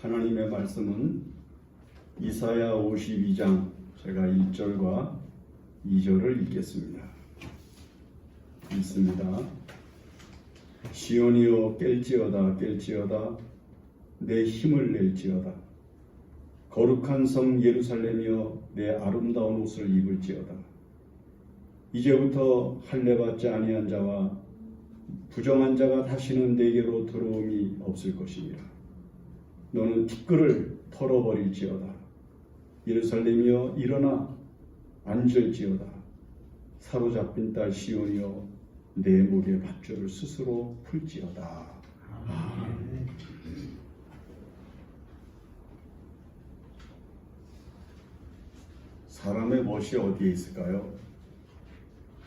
하나님의 말씀은 이사야 52장 제가 1절과 2절을 읽겠습니다. 읽습니다. 시온이여 깰지어다 깰지어다 내 힘을 낼지어다 거룩한 성 예루살렘이여 내 아름다운 옷을 입을지어다 이제부터 할례받지 아니한 자와 부정한 자가 다시는 내게로 들어옴이 없을 것이니라. 너는 티끌을 털어버릴지어다. 예루살렘이여 일어나 앉을지어다. 사로잡힌 딸 시온이여 내 목의 밧줄을 스스로 풀지어다. 아멘. 사람의 멋이 어디에 있을까요?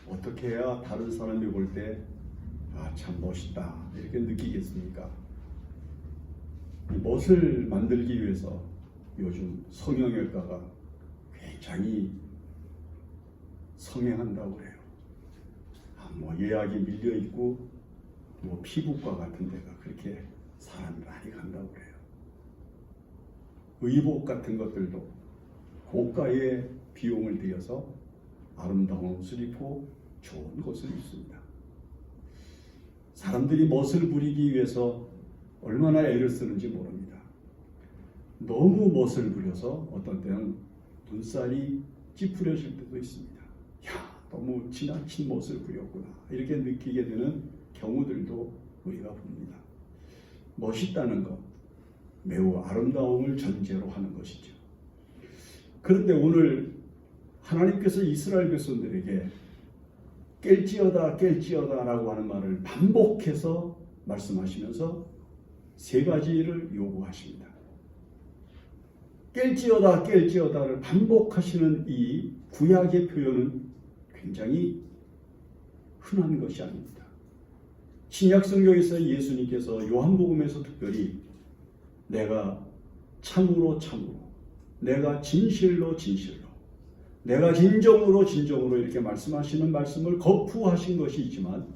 어떻게 해야 다른 사람이 볼 때 참 멋있다 이렇게 느끼겠습니까? 이 멋을 만들기 위해서 요즘 성형외과가 굉장히 성행한다고 그래요. 예약이 밀려있고 피부과 같은 데가 그렇게 사람이 많이 간다고 그래요. 의복 같은 것들도 고가의 비용을 들여서 아름다운 옷을 입고 좋은 것을 입습니다. 사람들이 멋을 부리기 위해서 얼마나 애를 쓰는지 모릅니다. 너무 멋을 부려서 어떤 때는 눈살이 찌푸려질 때도 있습니다. 너무 지나친 멋을 부렸구나 이렇게 느끼게 되는 경우들도 우리가 봅니다. 멋있다는 것, 매우 아름다움을 전제로 하는 것이죠. 그런데 오늘 하나님께서 이스라엘 백성들에게 깰지어다 깰지어다 라고 하는 말을 반복해서 말씀하시면서 세 가지를 요구하십니다. 깰지어다 깰지어다를 반복하시는 이 구약의 표현은 굉장히 흔한 것이 아닙니다. 신약 성경에서 예수님께서 요한복음에서 특별히 내가 참으로 참으로, 내가 진실로 진실로, 내가 진정으로 진정으로 이렇게 말씀하시는 말씀을 거푸하신 것이 있지만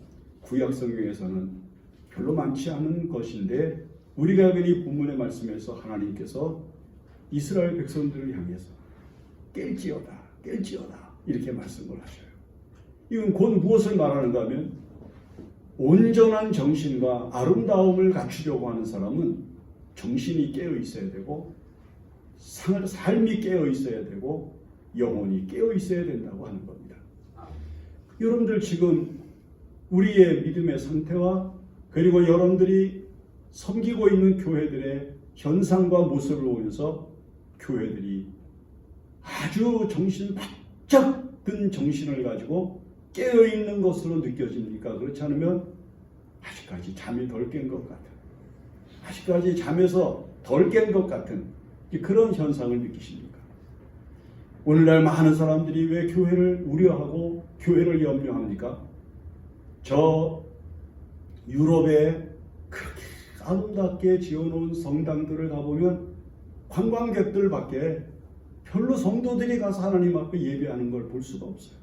구약 성경에서는 별로 많지 않은 것인데 우리가 이 본문의 말씀에서 하나님께서 이스라엘 백성들을 향해서 깰지어다 깰지어다 이렇게 말씀을 하셔요. 이건 곧 무엇을 말하는가 하면 온전한 정신과 아름다움을 갖추려고 하는 사람은 정신이 깨어 있어야 되고 삶이 깨어 있어야 되고 영혼이 깨어 있어야 된다고 하는 겁니다. 여러분들 지금 우리의 믿음의 상태와 그리고 여러분들이 섬기고 있는 교회들의 현상과 모습을 보면서 교회들이 아주 정신 바짝 든 정신을 가지고 깨어있는 것으로 느껴집니까? 그렇지 않으면 아직까지 잠이 덜 깬 것 같은, 아직까지 잠에서 덜 깬 것 같은 그런 현상을 느끼십니까? 오늘날 많은 사람들이 왜 교회를 우려하고 교회를 염려합니까? 저 유럽에 그렇게 아름답게 지어놓은 성당들을 가보면 관광객들밖에 별로 성도들이 가서 하나님 앞에 예배하는 걸 볼 수가 없어요.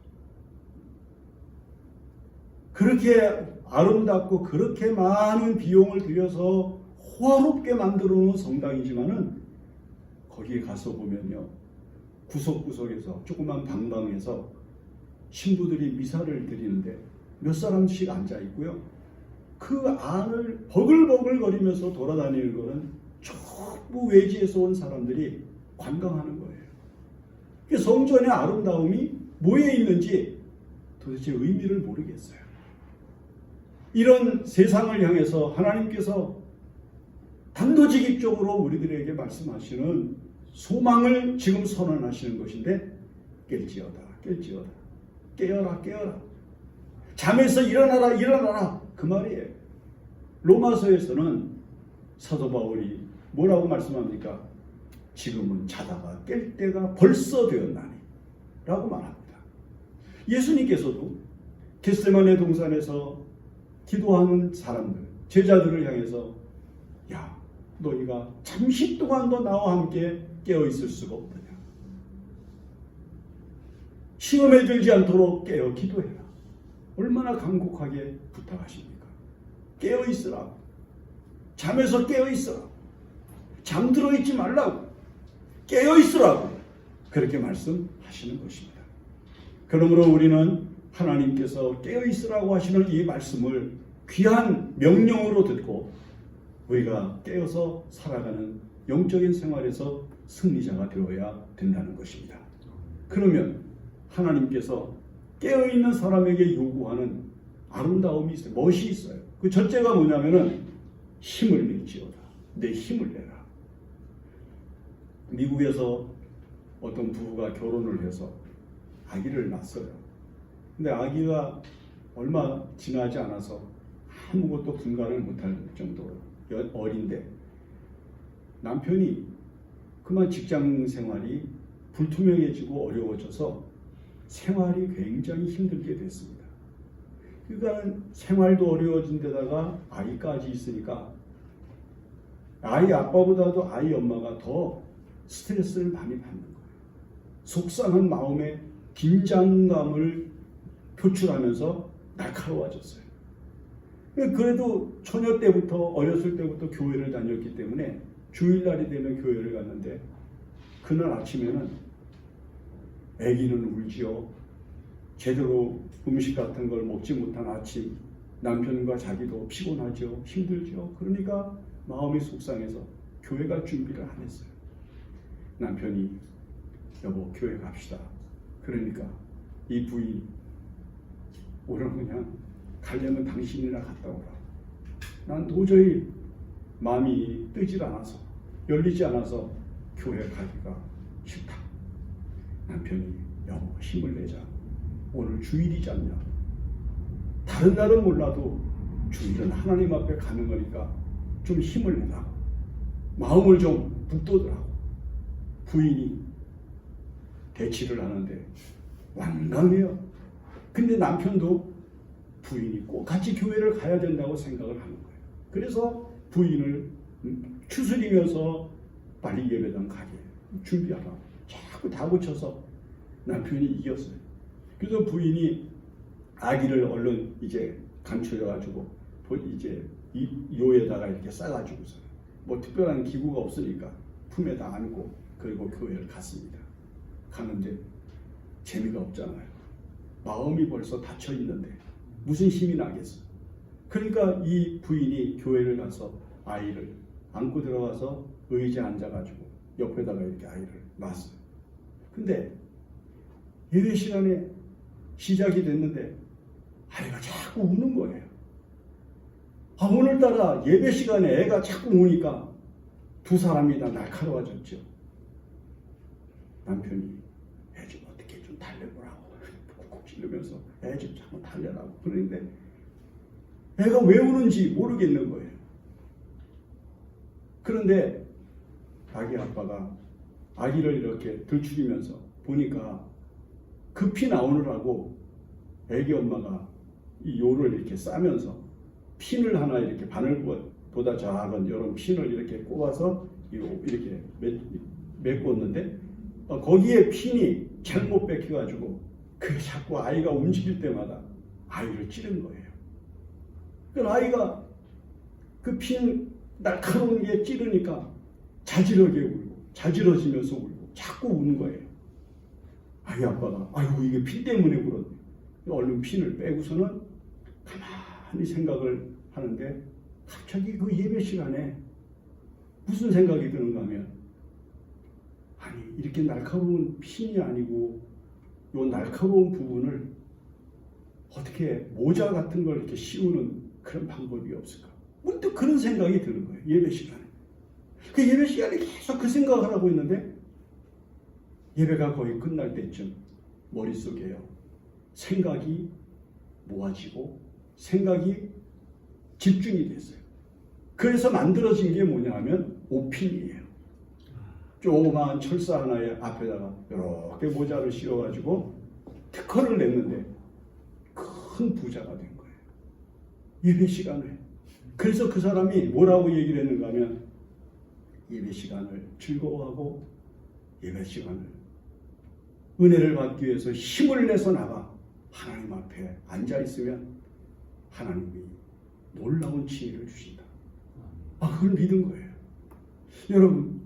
그렇게 아름답고 그렇게 많은 비용을 들여서 호화롭게 만들어 놓은 성당이지만은 거기에 가서 보면요, 구석구석에서 조그만 방방에서 신부들이 미사를 드리는데 몇 사람씩 앉아 있고요, 그 안을 버글버글 거리면서 돌아다니는 거는 전부 외지에서 온 사람들이 관광하는 거예요. 성전의 아름다움이 뭐에 있는지 도대체 의미를 모르겠어요. 이런 세상을 향해서 하나님께서 단도직입적으로 우리들에게 말씀하시는 소망을 지금 선언하시는 것인데, 깰지어다 깰지어다, 깨어라 깨어라, 잠에서 일어나라 일어나라, 그 말이에요. 로마서에서는 사도 바울이 뭐라고 말씀합니까? 지금은 자다가 깰 때가 벌써 되었나니 라고 말합니다. 예수님께서도 겟세마네 동산에서 기도하는 사람들, 제자들을 향해서 야, 너희가 잠시 동안도 나와 함께 깨어있을 수가 없느냐, 시험에 들지 않도록 깨어 기도해라, 얼마나 간곡하게 부탁하십니까? 깨어있으라, 잠에서 깨어있어라. 잠들어 있지 말라고, 깨어 있으라고 그렇게 말씀하시는 것입니다. 그러므로 우리는 하나님께서 깨어 있으라고 하시는 이 말씀을 귀한 명령으로 듣고 우리가 깨어서 살아가는 영적인 생활에서 승리자가 되어야 된다는 것입니다. 그러면 하나님께서 깨어있는 사람에게 요구하는 아름다움이 있어요. 멋이 있어요. 그 첫째가 뭐냐면은 힘을 낼지어다. 내 힘을 내라. 미국에서 어떤 부부가 결혼을 해서 아기를 낳았어요. 근데 아기가 얼마 지나지 않아서 아무것도 분간을 못할 정도로 어린데 남편이 그만 직장 생활이 불투명해지고 어려워져서 생활이 굉장히 힘들게 됐습니다. 그러니까 생활도 어려워진 데다가 아이까지 있으니까 아이 아빠보다도 아이 엄마가 더 스트레스를 많이 받는 거예요. 속상한 마음에 긴장감을 표출하면서 날카로워졌어요. 그래도 처녀 때부터 어렸을 때부터 교회를 다녔기 때문에 주일날이 되면 교회를 갔는데 그날 아침에는 아기는 울지요. 제대로 음식 같은 걸 먹지 못한 아침, 남편과 자기도 피곤하죠. 힘들죠. 그러니까 마음이 속상해서 교회 갈 준비를 안 했어요. 남편이 여보 교회 갑시다. 그러니까 이 부인이 오늘 그냥 가려면 당신이나 갔다 오라. 난 도저히 마음이 뜨질 않아서 열리지 않아서 교회 가기가 싫다. 남편이 여보 힘을 내자. 오늘 주일이지 않냐. 다른 날은 몰라도 주일은 하나님 앞에 가는 거니까 좀 힘을 내라. 마음을 좀 북돋으라고. 부인이 대치를 하는데 완강해요. 근데 남편도 부인이 꼭 같이 교회를 가야 된다고 생각을 하는 거예요. 그래서 부인을 추스리면서 빨리 예배당 가게 준비하라고 자꾸 다그쳐서 남편이 이겼어요. 그래서 부인이 아기를 얼른 이제 감춰가지고 이제 이 요에다가 이렇게 싸가지고서 뭐 특별한 기구가 없으니까 품에다 안고 그리고 교회를 갔습니다. 가는데 재미가 없잖아요. 마음이 벌써 닫혀 있는데 무슨 힘이 나겠어. 그러니까 이 부인이 교회를 가서 아이를 안고 들어가서 의자에 앉아가지고 옆에다가 이렇게 아이를 놨어요. 근데 예배 시간에 시작이 됐는데 아이가 자꾸 우는 거예요. 오늘따라 예배 시간에 애가 자꾸 우니까 두 사람이 다 날카로워졌죠. 남편이 애 좀 어떻게 좀 달래보라고 콕콕 찌르면서 애 좀 자꾸 달래라고 그러는데 애가 왜 우는지 모르겠는 거예요. 그런데 아기 아빠가 아기를 이렇게 들추리면서 보니까 급히 나오느라고 애기 엄마가 이 요를 이렇게 싸면서 핀을 하나 이렇게 바늘보다 작은 이런 핀을 이렇게 꼽아서 이렇게 메꿨는데 거기에 핀이 잘못 뺏겨가지고 그 자꾸 아이가 움직일 때마다 아이를 찌른 거예요. 그 아이가 그 핀 날카로운 게 찌르니까 자지러게 울고 자지러지면서 울고 자꾸 우는 거예요. 아이 아빠가 아이고 이게 핀 때문에 그러네. 얼른 핀을 빼고서는 가만히 생각을 하는데 갑자기 그 예배 시간에 무슨 생각이 드는가 하면 아니 이렇게 날카로운 핀이 아니고 이 날카로운 부분을 어떻게 모자 같은 걸 이렇게 씌우는 그런 방법이 없을까? 문득 그런 생각이 드는 거예요. 예배 시간에. 그 예배 시간에 계속 그 생각을 하고 있는데 예배가 거의 끝날 때쯤 머릿속에요. 생각이 모아지고 생각이 집중이 됐어요. 그래서 만들어진 게 뭐냐 하면 오핀이에요. 조그마한 철사 하나에 앞에다가 이렇게 모자를 씌워가지고 특허를 냈는데 큰 부자가 된 거예요. 예배 시간에. 그래서 그 사람이 뭐라고 얘기를 했는가 하면 예배 시간을 즐거워하고 예배 시간을 은혜를 받기 위해서 힘을 내서 나가 하나님 앞에 앉아있으면 하나님이 놀라운 지혜를 주신다. 그걸 믿은 거예요. 여러분,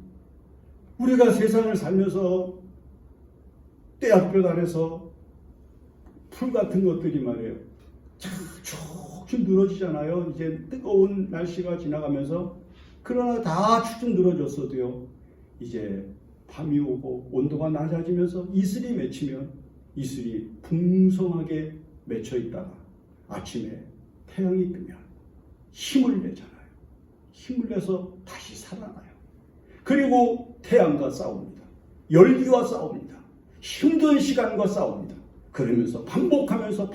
우리가 세상을 살면서 떼약볕 아래서 풀 같은 것들이 말이에요, 축축 늘어지잖아요. 이제 뜨거운 날씨가 지나가면서. 그러나 다 축축 늘어졌어도요, 이제 밤이 오고 온도가 낮아지면서 이슬이 맺히면 이슬이 풍성하게 맺혀 있다가 아침에 태양이 뜨면 힘을 내잖아요. 힘을 내서 다시 살아나요. 그리고 태양과 싸웁니다. 열기와 싸웁니다. 힘든 시간과 싸웁니다. 그러면서 반복하면서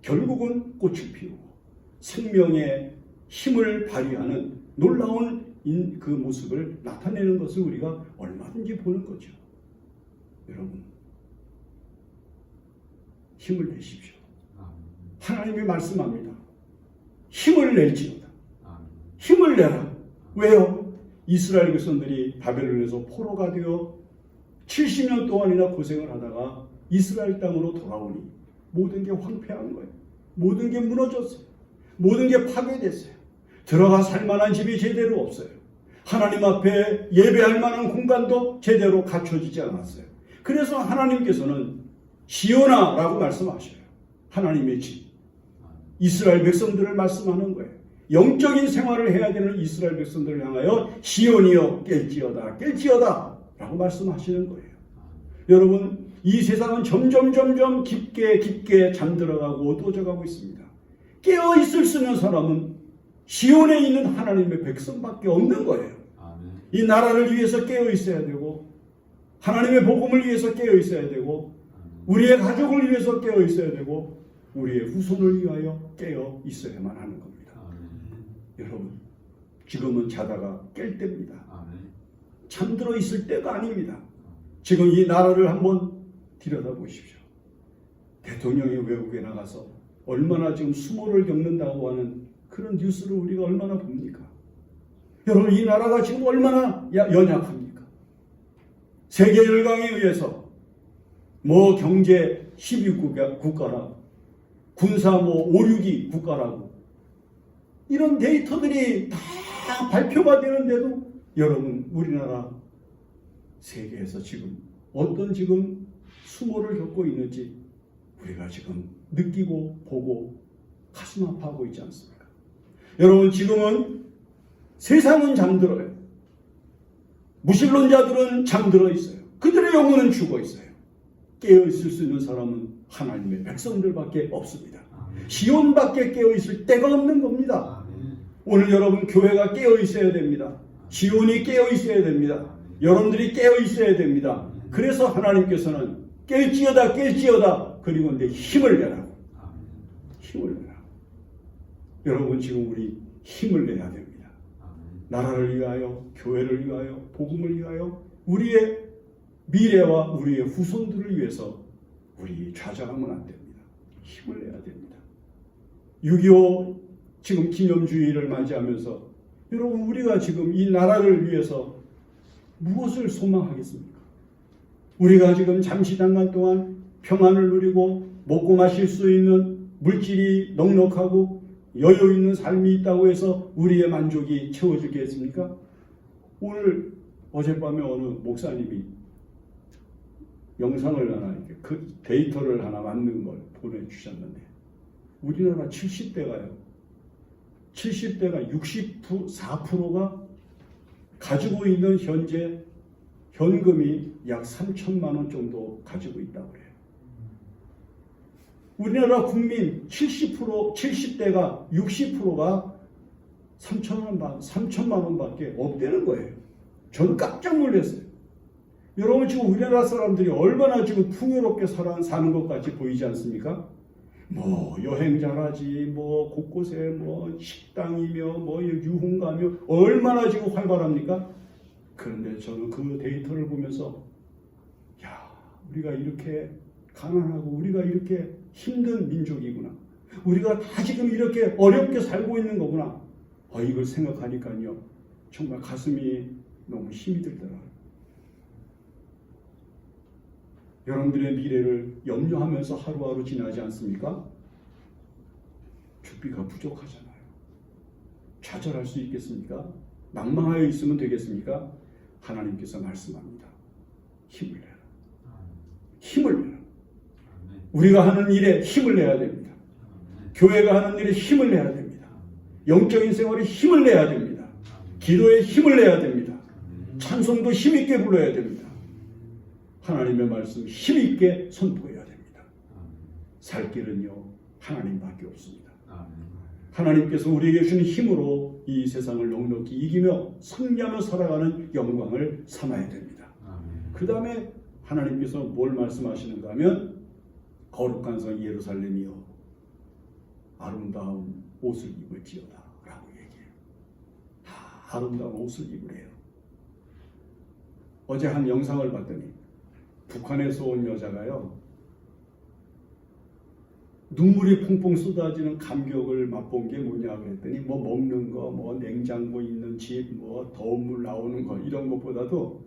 결국은 꽃을 피우고 생명의 힘을 발휘하는 놀라운 그 모습을 나타내는 것을 우리가 얼마든지 보는 거죠. 여러분, 힘을 내십시오. 하나님이 말씀합니다. 힘을 낼지어다. 힘을 내라. 왜요? 이스라엘 백성들이 바벨론에서 포로가 되어 70년 동안이나 고생을 하다가 이스라엘 땅으로 돌아오니 모든 게 황폐한 거예요. 모든 게 무너졌어요. 모든 게 파괴됐어요. 들어가 살 만한 집이 제대로 없어요. 하나님 앞에 예배할 만한 공간도 제대로 갖춰지지 않았어요. 그래서 하나님께서는 시온아라고 말씀하셔요. 하나님의 집. 이스라엘 백성들을 말씀하는 거예요. 영적인 생활을 해야 되는 이스라엘 백성들을 향하여 시온이여 깰지어다 깰지어다 라고 말씀하시는 거예요. 여러분, 이 세상은 점점 깊게 잠들어가고 어두워져가고 있습니다. 깨어있을 수 있는 사람은 시온에 있는 하나님의 백성밖에 없는 거예요. 이 나라를 위해서 깨어있어야 되고 하나님의 복음을 위해서 깨어있어야 되고 우리의 가족을 위해서 깨어있어야 되고 우리의 후손을 위하여 깨어있어야만 하는 겁니다. 여러분, 지금은 자다가 깰 때입니다. 잠들어 있을 때가 아닙니다. 지금 이 나라를 한번 들여다보십시오. 대통령이 외국에 나가서 얼마나 지금 수모를 겪는다고 하는 그런 뉴스를 우리가 얼마나 봅니까? 여러분, 이 나라가 지금 얼마나 연약합니까? 세계 열강에 의해서 경제 10위 국가라고, 군사 5, 6위 국가라고 이런 데이터들이 다 발표가 되는데도 여러분, 우리나라 세계에서 지금 어떤 수모를 겪고 있는지 우리가 지금 느끼고 보고 가슴 아파하고 있지 않습니까? 여러분, 지금은 세상은 잠들어요. 무신론자들은 잠들어 있어요. 그들의 영혼은 죽어 있어요. 깨어있을 수 있는 사람은 하나님의 백성들밖에 없습니다. 시온밖에 깨어있을 데가 없는 겁니다. 오늘 여러분, 교회가 깨어있어야 됩니다. 시온이 깨어있어야 됩니다. 여러분들이 깨어있어야 됩니다. 그래서 하나님께서는 깰지어다 그리고 내 힘을 내라고. 힘을 내라. 여러분, 지금 우리 힘을 내야 됩니다. 나라를 위하여, 교회를 위하여, 복음을 위하여, 우리의 미래와 우리의 후손들을 위해서 우리 좌절하면 안 됩니다. 힘을 내야 됩니다. 6.25 지금 기념주의를 맞이하면서 여러분, 우리가 지금 이 나라를 위해서 무엇을 소망하겠습니까? 우리가 지금 잠깐 동안 평안을 누리고 먹고 마실 수 있는 물질이 넉넉하고 여유 있는 삶이 있다고 해서 우리의 만족이 채워지겠습니까? 오늘 어젯밤에 어느 목사님이 영상을 하나, 그 데이터를 하나 만든 걸 보내주셨는데 우리나라 70대가 64%가 가지고 있는 현재 현금이 약 3천만 원 정도 가지고 있다고 해요. 우리나라 국민 70대가 60%가 3천만 원밖에 없다는 거예요. 저는 깜짝 놀랐어요. 여러분, 지금 우리나라 사람들이 얼마나 지금 풍요롭게 사는 것 같이 보이지 않습니까? 여행 잘하지, 곳곳에 식당이며, 유흥가며, 얼마나 지금 활발합니까? 그런데 저는 그 데이터를 보면서, 우리가 이렇게 가난하고, 우리가 이렇게 힘든 민족이구나. 우리가 다 지금 이렇게 어렵게 살고 있는 거구나. 이걸 생각하니까요, 정말 가슴이 너무 힘이 들더라고요. 여러분들의 미래를 염려하면서 하루하루 지나지 않습니까? 주비가 부족하잖아요. 좌절할 수 있겠습니까? 망망하여 있으면 되겠습니까? 하나님께서 말씀합니다. 힘을 내라. 힘을 내라. 우리가 하는 일에 힘을 내야 됩니다. 교회가 하는 일에 힘을 내야 됩니다. 영적인 생활에 힘을 내야 됩니다. 기도에 힘을 내야 됩니다. 찬송도 힘있게 불러야 됩니다. 하나님의 말씀 힘있게 선포해야 됩니다. 살 길은요 하나님밖에 없습니다. 하나님께서 우리에게 주신 힘으로 이 세상을 넉넉히 이기며 승리하며 살아가는 영광을 삼아야 됩니다. 그 다음에 하나님께서 뭘 말씀하시는가 하면 거룩한 성 예루살렘이여 아름다운 옷을 입을지어다 라고 얘기해요. 아름다운 옷을 입으래요. 어제 한 영상을 봤더니 북한에서 온 여자가요 눈물이 퐁퐁 쏟아지는 감격을 맛본 게 뭐냐고 했더니 뭐 먹는 거, 뭐 냉장고 있는 집, 뭐 더운 물 나오는 거 이런 것보다도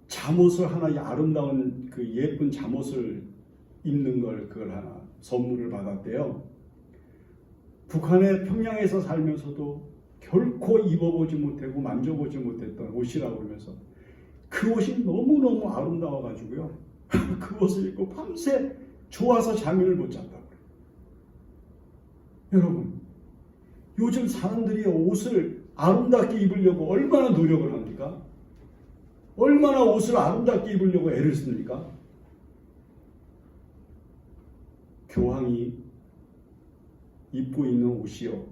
잠옷을 하나 아름다운 그 예쁜 잠옷을 입는 걸 그걸 하나 선물을 받았대요. 북한의 평양에서 살면서도 결코 입어보지 못하고 만져보지 못했던 옷이라고 그러면서 그 옷이 너무너무 아름다워가지고요. 그 옷을 입고 밤새 좋아서 잠을 못 잤다고 그래요. 여러분, 요즘 사람들이 옷을 아름답게 입으려고 얼마나 노력을 합니까? 얼마나 옷을 아름답게 입으려고 애를 씁니까? 교황이 입고 있는 옷이요.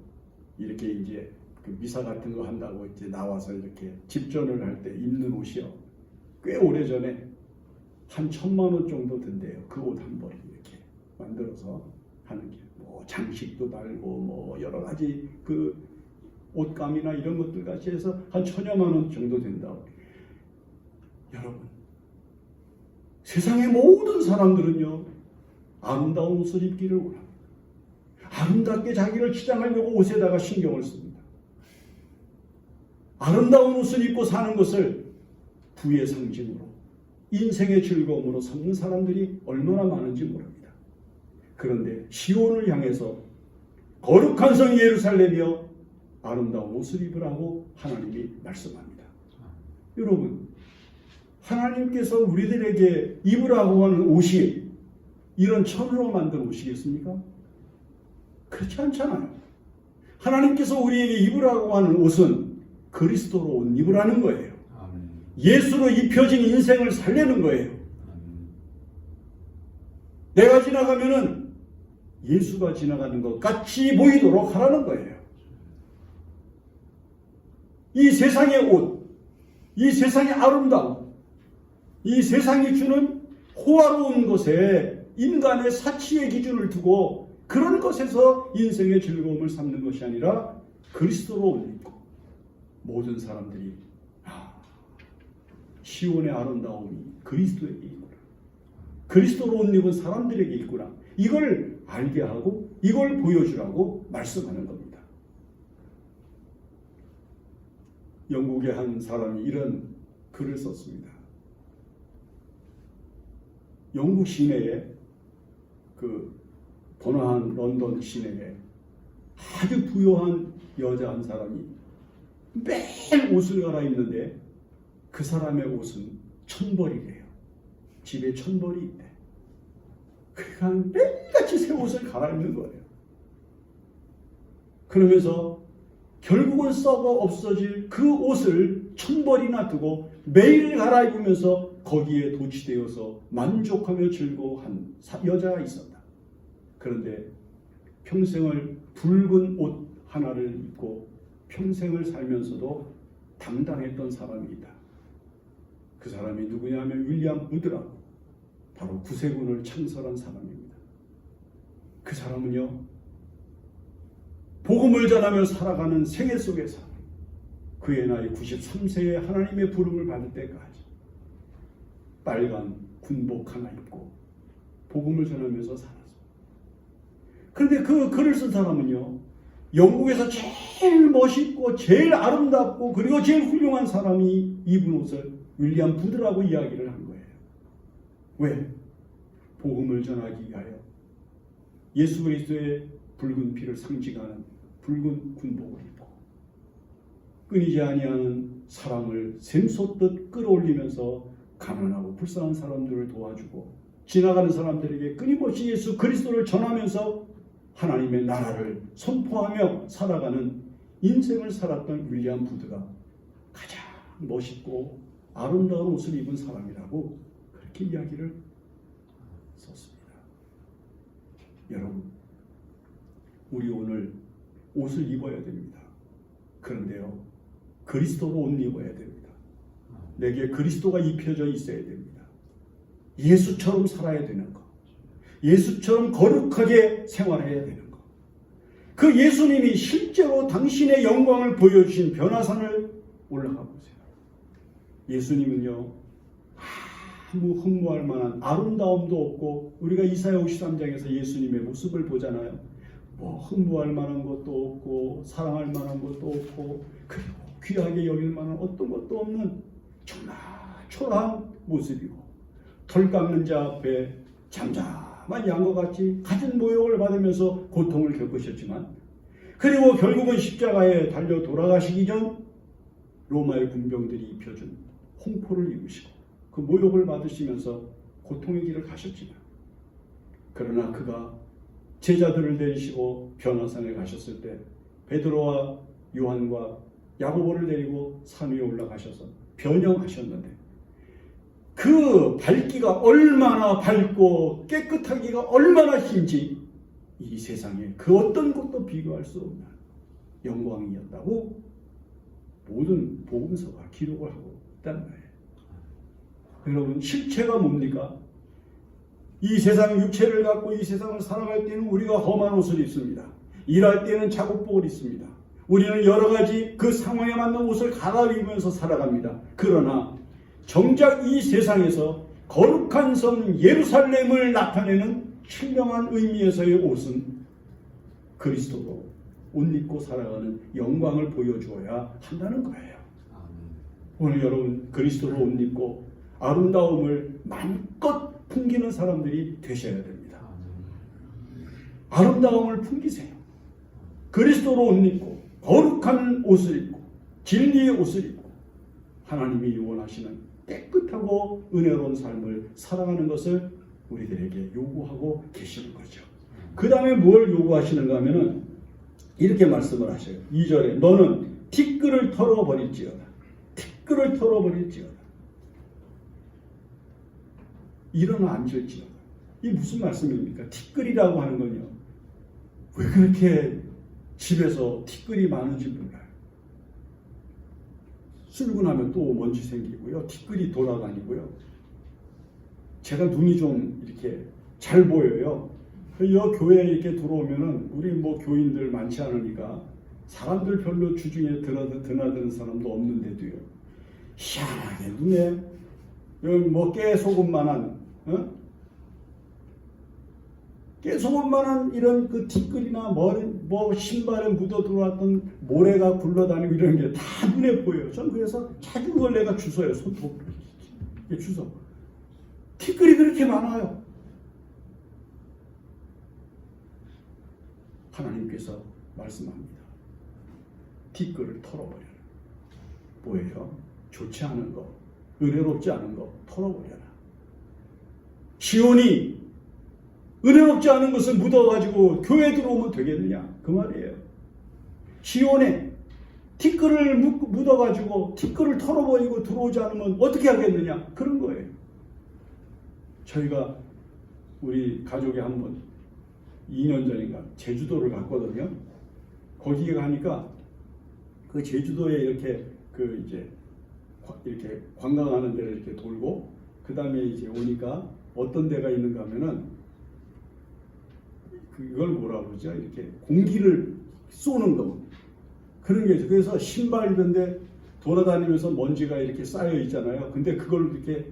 이렇게 이제 그 미사 같은 거 한다고 이제 나와서 이렇게 집전을 할 때 입는 옷이요. 꽤 오래전에 한 1,000만 원 정도 든대요. 그 옷 한 벌이 이렇게 만들어서 하는 게 뭐 장식도 달고 뭐 여러 가지 그 옷감이나 이런 것들 같이 해서 한 1,000여만 원 정도 된다고. 여러분, 세상의 모든 사람들은요 아름다운 옷을 입기를 원합니다. 아름답게 자기를 치장하려고 옷에다가 신경을 씁니다. 아름다운 옷을 입고 사는 것을 부의 상징으로 인생의 즐거움으로 삼는 사람들이 얼마나 많은지 모릅니다. 그런데 시온을 향해서 거룩한 성 예루살렘이여 아름다운 옷을 입으라고 하나님이 말씀합니다. 여러분, 하나님께서 우리들에게 입으라고 하는 옷이 이런 천으로 만든 옷이겠습니까? 그렇지 않잖아요. 하나님께서 우리에게 입으라고 하는 옷은 그리스도로 옷 입으라는 거예요. 예수로 입혀진 인생을 살려는 거예요. 내가 지나가면은 예수가 지나가는 것 같이 보이도록 하라는 거예요. 이 세상의 옷, 이 세상의 아름다움, 이 세상이 주는 호화로운 것에 인간의 사치의 기준을 두고 그런 것에서 인생의 즐거움을 삼는 것이 아니라 그리스도로 옷 입고 모든 사람들이 시온의 아름다움이 그리스도에게 있구나. 그리스도로 옷 입은 사람들에게 있구나. 이걸 알게 하고 이걸 보여주라고 말씀하는 겁니다. 영국의 한 사람이 이런 글을 썼습니다. 영국 시내에 그 번화한 런던 시내에 아주 부유한 여자 한 사람이 매일 옷을 갈아입는데 그 사람의 옷은 1,000벌이래요. 집에 1,000벌이 있대. 그러니까 매일같이 새 옷을 갈아입는 거예요. 그러면서 결국은 썩어 없어질 그 옷을 1,000벌이나 두고 매일 갈아입으면서 거기에 도취되어서 만족하며 즐거워한 여자가 있었다. 그런데 평생을 붉은 옷 하나를 입고 평생을 살면서도 당당했던 사람이 있다. 그 사람이 누구냐면 윌리엄 우드라고 바로 구세군을 창설한 사람입니다. 그 사람은요 복음을 전하며 살아가는 생애 속에서 그의 나이 93세에 하나님의 부름을 받을 때까지 빨간 군복 하나 입고 복음을 전하면서 살았습니다. 그런데 그 글을 쓴 사람은요 영국에서 제일 멋있고 제일 아름답고 그리고 제일 훌륭한 사람이 입은 옷을 윌리엄 부드라고 이야기를 한 거예요. 왜? 복음을 전하기 위하여 예수 그리스도의 붉은 피를 상징하는 붉은 군복을 입고 끊이지 아니하는 사랑을 샘솟듯 끌어올리면서 가난하고 불쌍한 사람들을 도와주고 지나가는 사람들에게 끊임없이 예수 그리스도를 전하면서 하나님의 나라를 선포하며 살아가는 인생을 살았던 윌리엄 부드가 가장 멋있고 아름다운 옷을 입은 사람이라고 그렇게 이야기를 썼습니다. 여러분, 우리 오늘 옷을 입어야 됩니다. 그런데요, 그리스도로 옷 입어야 됩니다. 내게 그리스도가 입혀져 있어야 됩니다. 예수처럼 살아야 되는 것, 예수처럼 거룩하게 생활해야 되는 것. 그 예수님이 실제로 당신의 영광을 보여주신 변화산을 올라가 보세요. 예수님은요, 아무 흠모할 만한 아름다움도 없고, 우리가 이사야 53장에서 예수님의 모습을 보잖아요. 뭐 흠모할 만한 것도 없고 사랑할 만한 것도 없고 그리고 귀하게 여길 만한 어떤 것도 없는 정말 초라한 모습이고, 털 깎는 자 앞에 잠잠한 양과 같이 갖은 모욕을 받으면서 고통을 겪으셨지만, 그리고 결국은 십자가에 달려 돌아가시기 전 로마의 군병들이 입혀준 홍포를 입으시고 그 모욕을 받으시면서 고통의 길을 가셨지만, 그러나 그가 제자들을 데리시고 변화산에 가셨을 때 베드로와 요한과 야고보를 데리고 산 위에 올라가셔서 변형하셨는데, 그 밝기가 얼마나 밝고 깨끗하기가 얼마나 긴지 이 세상에 그 어떤 것도 비교할 수 없는 영광이었다고 모든 복음서가 기록을 하고 있다는 거예요. 여러분, 실체가 뭡니까? 이 세상 육체를 갖고 이 세상을 살아갈 때는 우리가 험한 옷을 입습니다. 일할 때는 작업복을 입습니다. 우리는 여러 가지 그 상황에 맞는 옷을 갈아입으면서 살아갑니다. 그러나 정작 이 세상에서 거룩한 성 예루살렘을 나타내는 신령한 의미에서의 옷은 그리스도로 옷 입고 살아가는 영광을 보여주어야 한다는 거예요. 오늘 여러분, 그리스도로 옷 입고 아름다움을 마음껏 풍기는 사람들이 되셔야 됩니다. 아름다움을 풍기세요. 그리스도로 옷 입고 거룩한 옷을 입고 진리의 옷을 입고 하나님이 원하시는 깨끗하고 은혜로운 삶을 살아가는 것을 우리들에게 요구하고 계시는 거죠. 그 다음에 뭘 요구하시는가 하면은 이렇게 말씀을 하셔요. 2절에 너는 티끌을 털어버릴지어다. 티끌을 털어버릴지어다. 일어나 앉을지어다. 이게 무슨 말씀입니까? 티끌이라고 하는 건요, 왜 그렇게 집에서 티끌이 많은지 몰라요. 출근하면 또 먼지 생기고요, 티끌이 돌아다니고요. 제가 눈이 좀 이렇게 잘 보여요. 이 교회에 이렇게 들어오면은 우리 뭐 교인들 많지 않으니까 사람들 별로 주중에 드나드는 사람도 없는데도요, 희한하게 눈에 여기 뭐 깨소금만한 깨소금만한 이런 그 티끌이나 뭐 신발에 묻어 들어왔던 모래가 굴러다니고 이런 게 다 눈에 보여요. 전 그래서 자주 그걸 내가 주워요. 손톱 주워. 티끌이 그렇게 많아요. 하나님께서 말씀합니다. 티끌을 털어버려라. 뭐예요? 좋지 않은 거, 은혜롭지 않은 거 털어버려라. 시온이 은혜롭지 않은 것을 묻어가지고 교회 들어오면 되겠느냐, 그 말이에요. 시온에 티끌을 묻어가지고 티끌을 털어버리고 들어오지 않으면 어떻게 하겠느냐, 그런 거예요. 저희가 우리 가족이 한번 2년 전인가 제주도를 갔거든요. 거기에 가니까 그 제주도에 이렇게 이렇게 관광하는 데를 이렇게 돌고, 그 다음에 이제 오니까 어떤 데가 있는가 하면은 그걸 뭐라 그러죠? 이렇게 공기를 쏘는 거, 그런 게 있어요. 그래서 신발 이런 데 돌아다니면서 먼지가 이렇게 쌓여 있잖아요. 근데 그걸 이렇게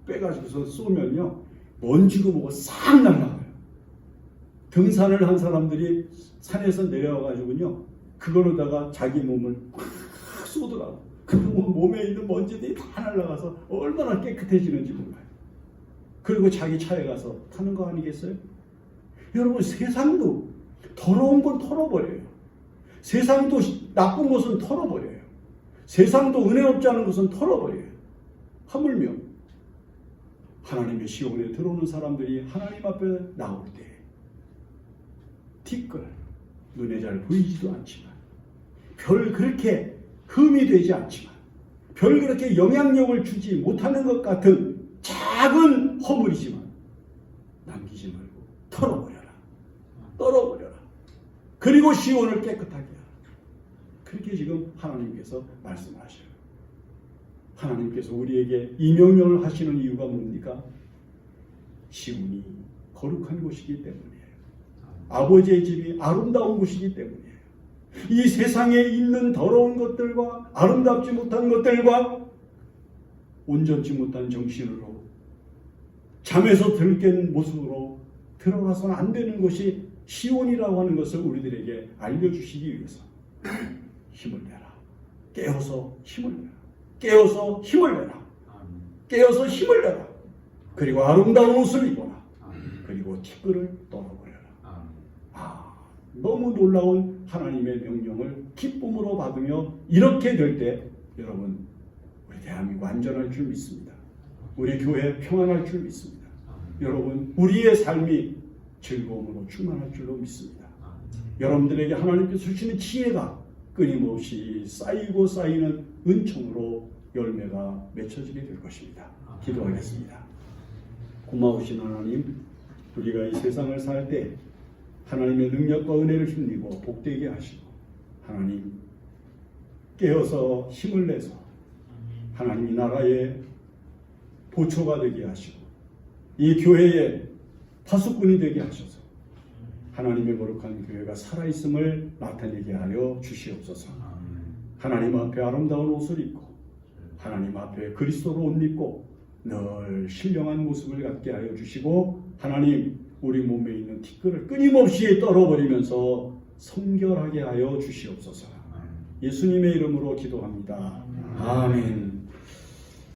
빼가지고서 쏘면요, 먼지고 뭐고 싹 날아가요. 등산을 한 사람들이 산에서 내려와가지고요, 그걸로다가 자기 몸을 팍 쏘더라고. 그 몸에 있는 먼지들이 다 날아가서 얼마나 깨끗해지는지 몰라요. 그리고 자기 차에 가서 타는 거 아니겠어요? 여러분, 세상도 더러운 건 털어버려요. 세상도 나쁜 것은 털어버려요. 세상도 은혜롭지 않은 것은 털어버려요. 하물며 하나님의 시온에 들어오는 사람들이 하나님 앞에 나올 때 티끌, 눈에 잘 보이지도 않지만 별 그렇게 흠이 되지 않지만 별 그렇게 영향력을 주지 못하는 것 같은 작은 허물이지만 남기지 말고 털어버려라. 떨어버려라. 그리고 시온을 깨끗하게 하라. 그렇게 지금 하나님께서 말씀하셔요. 하나님께서 우리에게 이 명령을 하시는 이유가 뭡니까? 시온이 거룩한 곳이기 때문이에요. 아버지의 집이 아름다운 곳이기 때문이에요. 이 세상에 있는 더러운 것들과 아름답지 못한 것들과 온전치 못한 정신으로 잠에서 들깬 모습으로 들어가서는 안 되는 것이 시온이라고 하는 것을 우리들에게 알려주시기 위해서 힘을 내라. 깨어서 힘을 내라. 깨어서 힘을 내라. 깨어서 힘을 내라. 그리고 아름다운 옷을 입어라. 그리고 티끌을 떨어버려라. 너무 놀라운 하나님의 명령을 기쁨으로 받으며 이렇게 될 때 여러분 우리 대한민국 안전할 줄 믿습니다. 우리 교회 평안할 줄 믿습니다. 여러분 우리의 삶이 즐거움으로 충만할 줄로 믿습니다. 여러분들에게 하나님께서 주시는 지혜가 끊임없이 쌓이고 쌓이는 은총으로 열매가 맺혀지게 될 것입니다. 기도하겠습니다. 고마우신 하나님, 우리가 이 세상을 살 때 하나님의 능력과 은혜를 힘입어 복되게 하시고 하나님 깨어서 힘을 내서 하나님 이 나라의 보초가 되게 하시고 이 교회의 파수꾼이 되게 하셔서 하나님의 거룩한 교회가 살아있음을 나타내게 하여 주시옵소서. 하나님 앞에 아름다운 옷을 입고 하나님 앞에 그리스도로 옷 입고 늘 신령한 모습을 갖게 하여 주시고 하나님 우리 몸에 있는 티끌을 끊임없이 떨어버리면서 성결하게 하여 주시옵소서. 예수님의 이름으로 기도합니다. 아멘.